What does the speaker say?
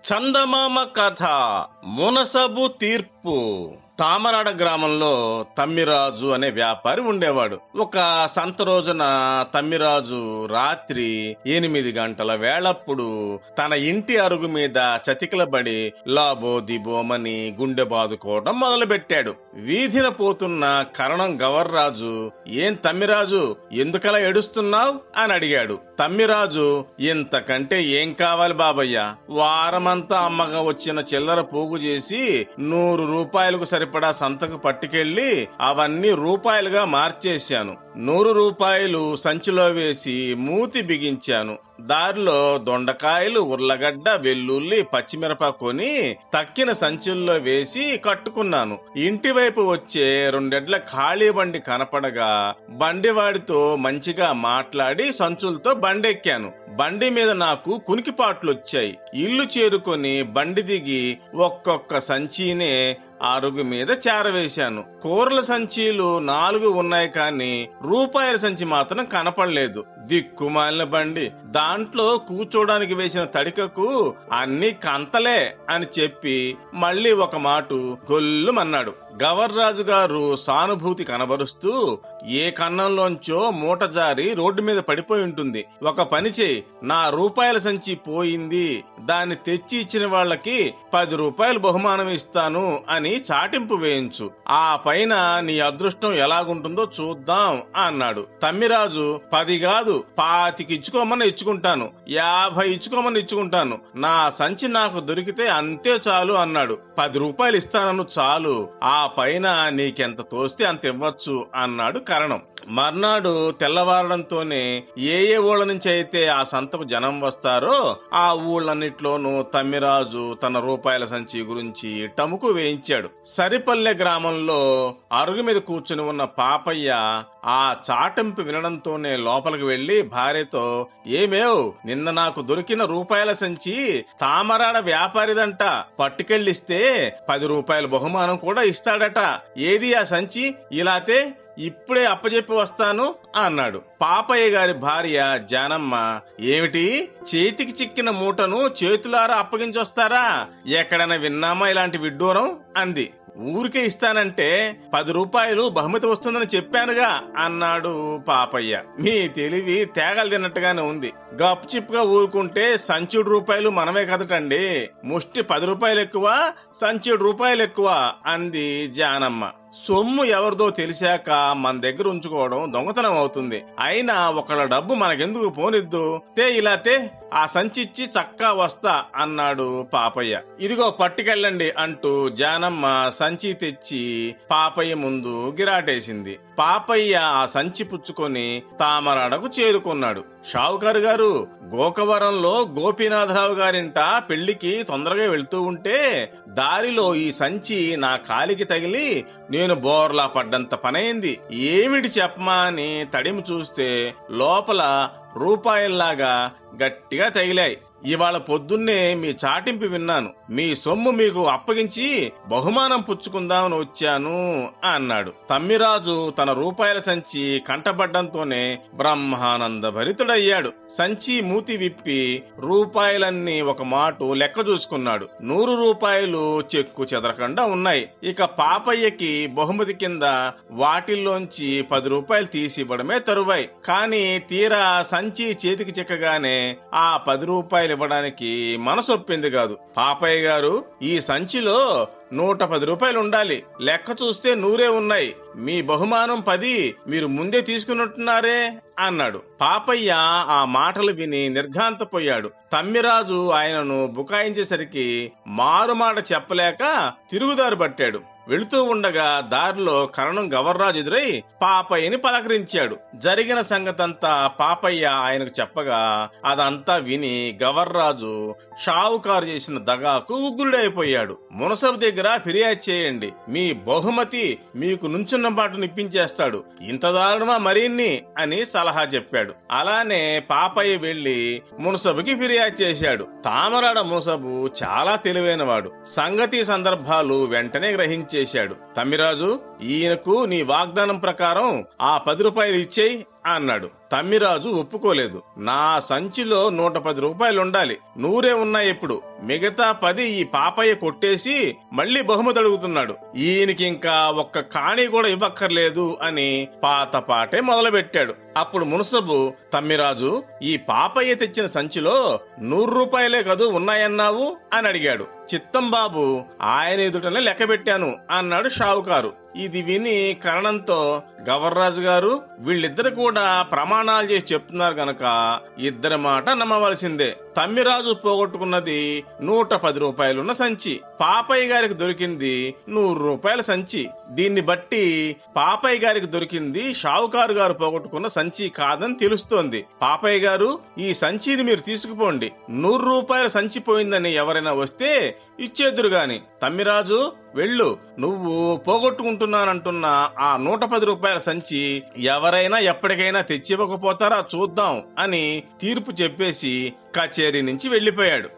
చందమామ కథ మునసబు తీర్పు. తామరాడ గ్రామంలో తమ్మిరాజు అనే వ్యాపారి ఉండేవాడు. ఒక సంత రోజున తమ్మిరాజు రాత్రి 8 గంటల వేళప్పుడు తన ఇంటి అరుగు మీద చతికిలబడి లాబో దిబోమని గుండె బాదుకోవడం మొదలుపెట్టాడు. వీధిన పోతున్న కరణం గవర్రాజు, "ఏం తమ్మిరాజు, ఎందుకలా ఏడుస్తున్నావు?" అని అడిగాడు. తమ్మిరాజు, "ఇంతకంటే ఏం కావాలి బాబయ్య, వారమంతా అమ్మగా వచ్చిన చిల్లర పోగు చేసి 100 రూపాయలకు సరిపడా సంతకు పట్టుకెళ్లి అవన్నీ రూపాయలుగా మార్చేశాను. 100 రూపాయలు సంచిలో వేసి మూతి బిగించాను. దారిలో దొండకాయలు, ఉర్లగడ్డ, వెల్లుల్లి, పచ్చిమిరప కొని తక్కిన సంచుల్లో వేసి కట్టుకున్నాను. ఇంటి వైపు వచ్చే 2 ఎడ్ల ఖాళీ బండి కనపడగా బండివాడితో మంచిగా మాట్లాడి సంచులతో బండెక్కాను. బండి మీద నాకు కునికిపాట్లొచ్చాయి. ఇల్లు చేరుకొని బండి దిగి ఒక్కొక్క సంచినే అరుగు మీద చేరవేశాను. కూరల సంచీలు 4 ఉన్నాయి కానీ రూపాయల సంచి మాత్రం కనపడలేదు. దిక్కుమాలిన బండి, దాంట్లో కూర్చోడానికి వేసిన తడికకు అన్ని కంతలే అని చెప్పి మళ్ళీ ఒక మాటు గొల్లుమన్నాడు. గవర్రాజు గారు సానుభూతి కనబరుస్తూ, "ఏ కన్నంలోంచో మూట జారి రోడ్డు మీద పడిపోయి ఉంటుంది. ఒక పని చేయి, నా రూపాయల సంచి పోయింది, దాన్ని తెచ్చి ఇచ్చిన వాళ్ళకి 10 రూపాయలు బహుమానం ఇస్తాను అని చాటింపు వేయించు. ఆ పైన నీ అదృష్టం ఎలాగుంటుందో చూద్దాం" అన్నాడు. తమ్మిరాజు, "10 కాదు, 25 ఇచ్చుకోమని ఇచ్చుకుంటాను, 50 ఇచ్చుకోమని ఇచ్చుకుంటాను, నా సంచి నాకు దొరికితే అంతే చాలు" అన్నాడు. "10 రూపాయలు ఇస్తానను చాలు, ఆ పైన నీకెంత తోస్తే అంత ఇవ్వచ్చు" అన్నాడు కరణం. మర్నాడు తెల్లవారడంతోనే ఏ ఊళ్ళ నుంచి అయితే ఆ సంతకు జనం వస్తారో ఆ ఊళ్ళన్నిట్లోనూ తమ్మిరాజు తన రూపాయల సంచి గురించి టముకు వేయించాడు. సరిపల్లె గ్రామంలో అరుగు మీద కూర్చుని ఉన్న పాపయ్య ఆ చాటింపు వినడంతోనే లోపలికి వెళ్లి భార్యతో, "ఏమేవ్, నిన్న నాకు దొరికిన రూపాయల సంచి తామరాడ వ్యాపారిదంట, పట్టుకెళ్ళిస్తే 10 రూపాయల బహుమానం కూడా ఇస్తాడట. ఏది ఆ సంచి? ఇలాతే ఇప్పుడే అప్పచెప్పి వస్తాను" అన్నాడు. పాపయ్య గారి భార్య జానమ్మ, "ఏమిటి, చేతికి చిక్కిన మూటను చేతులారా అప్పగించొస్తారా? ఎక్కడైనా విన్నామా ఇలాంటి విడ్డూరం?" అంది. "ఊరికే ఇస్తానంటే 10 రూపాయలు బహుమతి వస్తుందని చెప్పానుగా" అన్నాడు పాపయ్య. "మీ తెలివి తేగలు తిన్నట్టుగానే ఉంది. గప్చిప్గా ఊరుకుంటే సంచుడు రూపాయలు మనమే కదటండి. ముష్టి 10 రూపాయలు ఎక్కువ, సంచుడు రూపాయలు ఎక్కువ" అంది జానమ్మ. "సొమ్ము ఎవరిదో తెలిసాక మన దగ్గర ఉంచుకోవడం దొంగతనం అవుతుంది. అయినా ఒకళ్ళ డబ్బు మనకెందుకు పోనిద్దు. ఇలా ఆ సంచిచ్చి చక్కా వస్తా" అన్నాడు పాపయ్య. "ఇదిగో పట్టుకెళ్ళండి" అంటూ జానమ్మ సంచి తెచ్చి పాపయ్య ముందు గిరాటేసింది. పాపయ్య ఆ సంచి పుచ్చుకొని తామరాడకు చేరుకున్నాడు. "షావుకారు గారు, గోకవరంలో గోపీనాథరావు గారింట పెళ్లికి తొందరగా వెళ్తూ ఉంటే దారిలో ఈ సంచి నా కాలికి తగిలి నేను బోర్లా పడ్డంత పనైంది. ఏమిటి చెప్పమా అని తడిమి చూస్తే లోపల రూపాయల్లాగా గట్టిగా తగిలాయి. ఇవాళ పొద్దున్నే మీ చాటింపు విన్నాను. మీ సొమ్ము మీకు అప్పగించి బహుమానం పుచ్చుకుందామని వచ్చాను" అన్నాడు. తమ్మిరాజు తన రూపాయల సంచి కంటపడ్డంతోనే బ్రహ్మానంద భరితుడయ్యాడు. సంచి మూతి విప్పి రూపాయలన్నీ ఒక మాటు లెక్క చూసుకున్నాడు. 100 రూపాయలు చెక్కు చెదరకుండా ఉన్నాయి. ఇక పాపయ్యకి బహుమతి కింద వాటిల్లోంచి 10 రూపాయలు తీసి ఇవ్వడమే తరువాయి. కానీ తీరా సంచి చేతికి చిక్కగానే ఆ 10 రూపాయలు ఇవ్వడానికి మనసొప్పింది కాదు. "పాపయ్య గారు, ఈ సంచిలో 110 రూపాయలు ఉండాలి. లెక్క చూస్తే 100 ఉన్నాయి. మీ బహుమానం 10 మీరు ముందే తీసుకున్నట్టున్నారే" అన్నాడు. పాపయ్య ఆ మాటలు విని నిర్ఘాంతపోయాడు. తమ్మిరాజు ఆయనను బుకాయించేసరికి మారుమాట చెప్పలేక తిరుగుదారి పట్టాడు. వెళుతూ ఉండగా దారిలో కరణం గవర్రాజు ఎదురై పాపయ్యని పలకరించాడు. జరిగిన సంగతంతా పాపయ్య ఆయనకు చెప్పగా అదంతా విని గవర్రాజు షావుకారు చేసిన దగాకు ఉగ్రుడైపోయాడు. "మునసబు దగ్గర ఫిర్యాదు చేయండి, మీ బహుమతి మీకు నుంచున్న బాటు నిప్పించేస్తాడు. ఇంత దారుణమా మరిన్ని" అని సలహా చెప్పాడు. అలానే పాపయ్య వెళ్లి మునసబుకి ఫిర్యాదు చేశాడు. తామరాడ మునసబు చాలా తెలివైనవాడు. సంగతి సందర్భాలు వెంటనే గ్రహించాడు. "తమ్మిరాజు, ఈయనకు నీ వాగ్దానం ప్రకారం ఆ 10 రూపాయలు ఇచ్చేయి అన్నాడు. తమ్మిరాజు ఒప్పుకోలేదు. నా సంచిలో 110 రూపాయలుండాలి, 100 ఉన్నాయి. ఇప్పుడు మిగతా 10 ఈ పాపయ్య కొట్టేసి మళ్లీ బహుమతి అడుగుతున్నాడు. ఈయనకి ఇంకా ఒక్క కాణీ కూడా ఇవ్వక్కర్లేదు అని పాత పాటే మొదలుపెట్టాడు. అప్పుడు మునసబు, తమ్మిరాజు, ఈ పాపయ్య తెచ్చిన సంచిలో 100 రూపాయలే కదూ ఉన్నాయన్నావు అని అడిగాడు. చిత్తం బాబు, ఆయన ఎదుటనే లెక్క పెట్టాను అన్నాడు షావుకారు. ఇది విని కరణంతో, గవర్రాజు గారు, వీళ్ళిద్దరు కూడా ప్రమాణాలు చేసి చెప్తున్నారు గనక ఇద్దరి మాట నమ్మవలసిందే. తమ్మిరాజు పోగొట్టుకున్నది 110 రూపాయలున్న సంచి, పాపయ్య గారికి దొరికింది 100 రూపాయల సంచి. దీన్ని బట్టి పాపయ్య గారికి దొరికింది షావుకారు గారు పోగొట్టుకున్న సంచి కాదని తెలుస్తోంది. పాపయ్య గారు, ఈ సంచిని మీరు తీసుకుపోండి. 100 రూపాయల సంచి పోయిందని ఎవరైనా వస్తే ఇచ్చేద్దురు గాని. తమ్మిరాజు, వెళ్ళు. నువ్వు పోగొట్టుకుంటున్నానంటున్న ఆ 110 రూపాయల సంచి ఎవరైనా ఎప్పటికైనా తెచ్చివ్వకపోతారా చూద్దాం అని తీర్పు చెప్పేసి కచేరీ నుంచి వెళ్లిపోయాడు.